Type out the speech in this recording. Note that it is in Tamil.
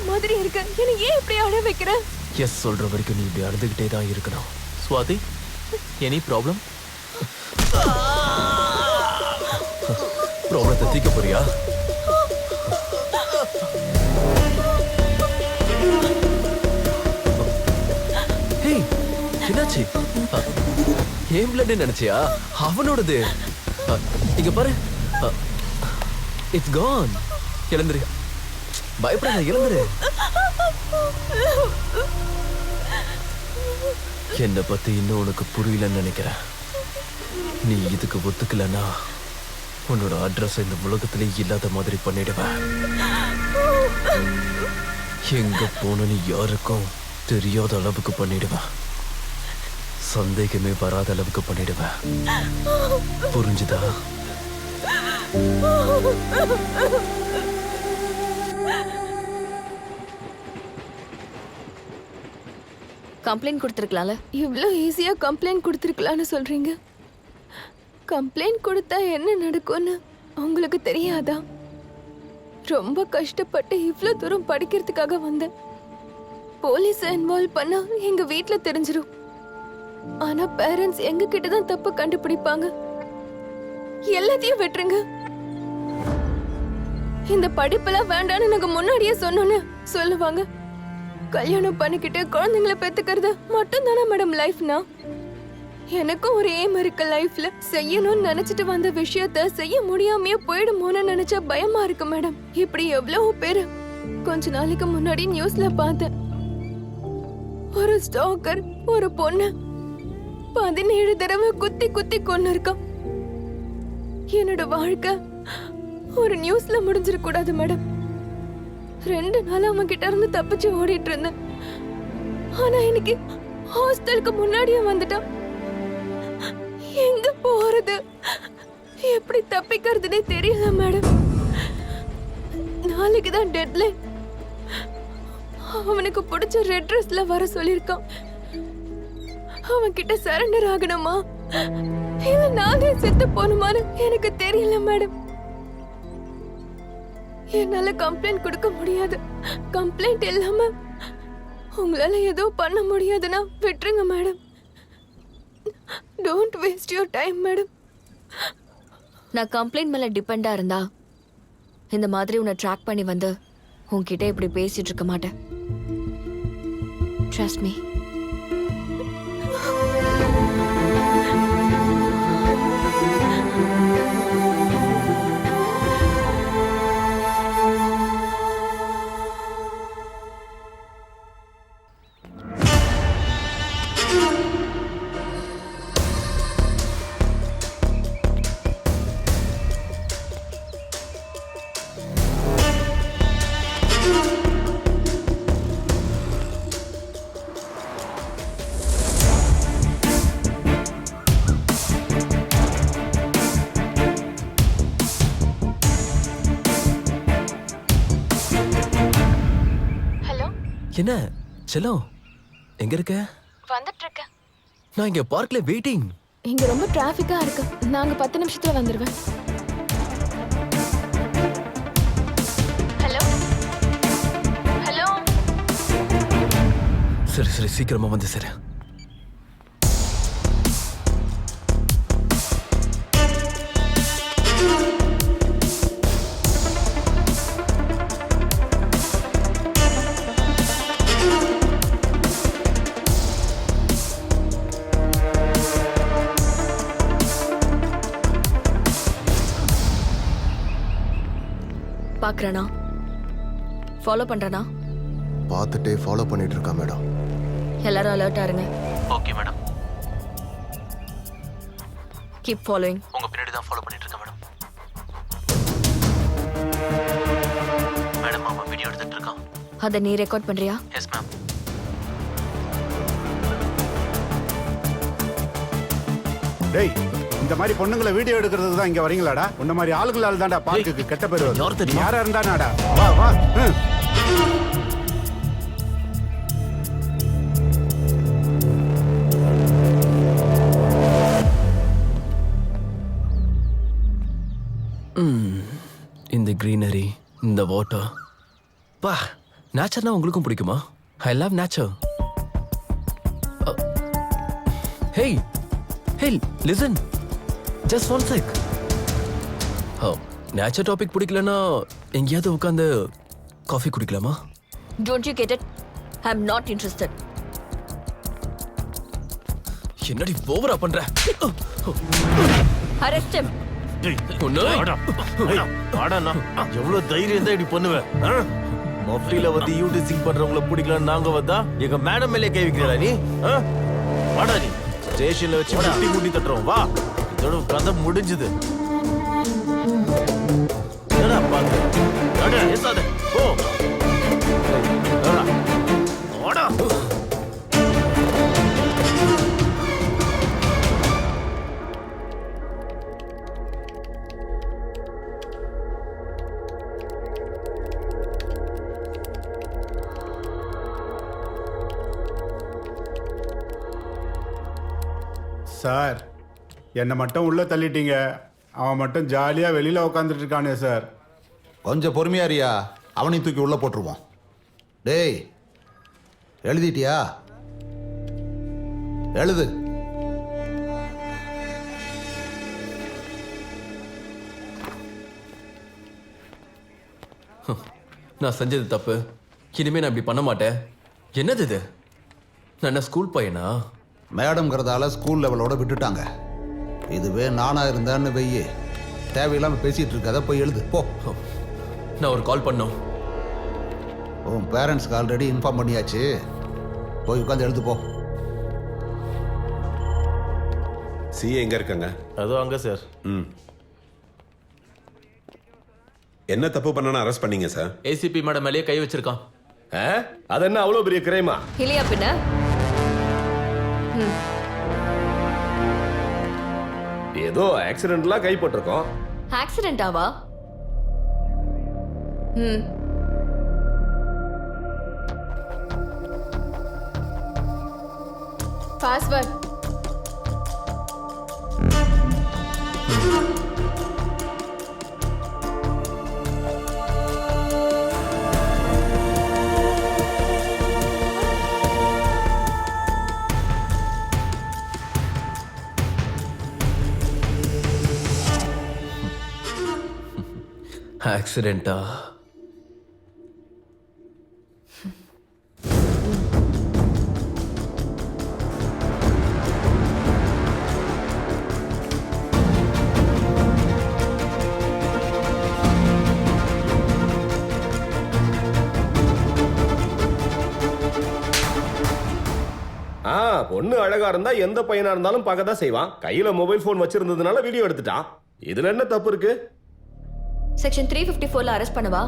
மாதிரி இருக்கு. என்ன ஏன் இப்படி அழ வைக்கிற? எஸ் சொல்ற வரைக்கும் நீ இப்படி அழுதுகிட்டே தான் இருக்கணும். Swathi, any problem? ப்ராப்ளத்தை தீக்க போறியா? ஹேய், என்னாச்சு? ஏன் பிளட் நினைச்சியா? அவனோடது. இங்க பாரு, இட்ஸ் கான். எழுந்துரு, பயப்படாத, எழுந்துரு. என்னை பத்தி இன்னும் உனக்கு புரியலன்னு நினைக்கிறேன். நீ இதுக்கு ஒத்துக்கலன்னா உன்னோட அட்ரஸ் இந்த உலகத்திலே இல்லாத மாதிரி பண்ணிடுவேன். எங்க போனன்னு யாருக்கும் தெரியாத அளவுக்கு பண்ணிடுவேன். சந்தேகமே வராத அளவுக்கு பண்ணிடுவேன். புரிஞ்சுதா? கம்ப்ளைண்ட் கொடுத்துருக்கலாம்ல. இவ்வளோ ஈஸியா கம்ப்ளைண்ட் கொடுத்துருக்கலான்னு சொல்றீங்க. கம்ப்ளைண்ட் கொடுத்தா என்ன நடக்கும்னு உங்களுக்கு தெரியாதா? ரொம்ப கஷ்டப்பட்டு இவ்வளோ தூரம் படிக்கிறதுக்காக வந்தேன். போலீஸை இன்வால்வ் பண்ணா எங்க வீட்ல தெரிஞ்சிடும். ஆனா பேரண்ட்ஸ் எங்க கிட்ட தான் தப்பு கண்டுபிடிப்பாங்க. எல்லாத்தையும் விட்டுருங்க. இந்த படிப்பெல்லாம் வேண்டான்னு நாங்க முன்னாடியே சொன்னோன்னு சொல்லுவாங்க. கல்யாணம் பண்ணிக்கிட்டு குழந்தைங்களை பெத்துக்கிறது மட்டும் தானே மேடம் லைஃப்னா? எனக்கும் ஒரு ஏம் இருக்கு லைஃப்ல. செய்யணும்னு நினைச்சிட்டு வந்த விஷயத்த செய்ய முடியாமையே போயிடுமோன்னு நினைச்சா பயமா இருக்கு மேடம். இப்படி எவ்வளவு பேரு கொஞ்ச நாளைக்கு முன்னாடி நியூஸ்ல பார்த்தேன். ஒரு ஸ்டாக்கர் ஒரு பொண்ணு 17 தடவை குத்தி குத்தி கொன்னு இருக்கான். என்னோட வாழ்க்கை ஒரு நியூஸ்ல முடிஞ்சிட கூடாது மேடம். 2 நாள் அவன் கிட்ட இருந்து தப்பிச்சு ஓடிட்டு இருந்தேன். ஆனா இன்னைக்கு ஹாஸ்டலுக்கு முன்னாடியே வந்துட்டான். எங்க போறது, எப்படி தப்பிக்கிறதுனே தெரியல மேடம். நாளைக்கு தான் டெட்லைன். அவனுக்கு பிடிச்ச ரெட் ட்ரெஸ்ல வர சொல்லிருக்கான். அவன் கிட்ட சரண்டர் ஆகணுமா இல்ல நானே செத்து போகணுமான்னு எனக்கு தெரியல மேடம். என்னால கம்ப்ளைண்ட் கொடுக்க முடியாது. கம்ப்ளைண்ட் இல்லாம உங்களால ஏதோ பண்ண முடியாதுன்னா விட்டுருங்க madam. Don't waste your time madam. நான் கம்ப்ளைண்ட் மேல டிபெண்டா இருந்தா இந்த மாதிரி உன்னை ட்ராக் பண்ணி வந்து உன்கிட்ட இப்படி பேசிட்டு இருக்க மாட்டேன். Trust me. என்ன செல்லம், எங்க இருக்க? வந்துட்டு இருக்கேன். நான் இங்க பார்க்ல வெயிட்டிங். இங்க ரொம்ப டிராஃபிக்கா இருக்கு. நாங்க 10 நிமிஷத்துல வந்துருவேன். Hello hello. சரி சரி, சீக்கிரமா வந்து சரி. பாக்குறேனா? ஃபாலோ பண்றேனா? பார்த்துட்டே ஃபாலோ பண்ணிட்டு இருக்கா மேடம். எல்லாரும் அலர்ட்டா இருங்க. Okay madam. Keep following. உங்க பின்னாடி தான் ஃபாலோ பண்ணிட்டு இருக்கேன் மேடம். மேடம் அவன் வீடியோ எடுத்துட்டு இருக்கான். அதை நீ ரெக்கார்ட் பண்றியா? Yes ma'am. டேய், இந்த மாதிரி பொண்ணுங்களை வீடியோ எடுக்கிறதுக்கு தான் இங்க வரீங்களாடா? உன்ன மாதிரி ஆளுங்களால தான்டா பார்க்குக்கு கெட்ட பேர் வருது. யாரா இருந்தானாடா? வா வா. இந்த கிரீனரி, இந்த வாட்டர், பா நேச்சர்னா உங்களுக்கும் பிடிக்குமா? I love nature. Hey hey listen, just one check. Nature topic பிடிக்கலன்னா எங்கேயாவது உட்காந்து coffee குடிக்கலாமா? Don't you get it? I'm not interested. என்னடி ஓவரா பண்ற? Arrest him. ஒண்ணு எவ்வளவு தைரியம் தான் இப்படி பண்ணுவேன்? மஃப்டில வந்து யூடிசிங் பண்றவங்கள பிடிக்கலாம் நாங்க வந்தா எங்க மேடம் மேலே கை வைக்கிறா நீ? வாடா நீ ஸ்டேஷன்ல வச்சு முட்டி முட்டி தட்டுறோம். வா, இதோட கதை முடிஞ்சது. என்னடா பாத்து வாடா, ஏசாத போ. வாடா வாடா. சார், என்னை மட்டும் உள்ள தள்ளிட்டீங்க. அவன் மட்டும் ஜாலியா வெளியில உட்காந்துட்டு இருக்கானே சார். கொஞ்சம் பொறுமையாரியா, அவனையும் தூக்கி உள்ள போட்டுருவோம். டேய், எழுதிட்டியா? எழுது. நான் செஞ்சது தப்பு, இனிமே நான் இப்படி பண்ண மாட்டேன். என்னது இது? நான் என்ன ஸ்கூல் பையனா? மேடம்ங்கிறதால ஸ்கூல் லெவலோட விட்டுட்டாங்க. இதுவே நானா இருந்தேன்னு வெய்யே, தேவையில்லாம பேசிட்டு இருக்காத, போய் எழுது போ. நான் ஒரு கால் பண்ணோம். உன் பேரண்ட்ஸ்க்கு ஆல்ரெடி இன்ஃபார்ம் பண்ணியாச்சு. போய் உட்காந்து எழுது போ. சிஏ எங்க இருக்காங்க? அதோ அங்க சார். என்ன தப்பு பண்ணனா அரெஸ்ட் பண்ணீங்க சார்? ஏசிபி மேடம் மேலேயே கை வச்சிருக்கான். அது என்ன அவ்வளவு பெரிய கிரைமா? இல்லையா பின்ன? ஏதோ ஆக்சிடென்ட்லாம் கைப்பட்டிருக்கோம். ஆக்சிடென்ட் ஆவா? பாஸ்வேர்ட். ஆக்சிடென்ட்டா? பொண்ணு அழகா இருந்தா எந்த பையனா இருந்தாலும் பார்க்க தான் செய்வான். கையில மொபைல் போன் வச்சிருந்ததுனால வீடியோ எடுத்துட்டான். இதுல என்ன தப்பு இருக்கு? செக்ஷன் 354ல அரெஸ்ட் பண்ணவா?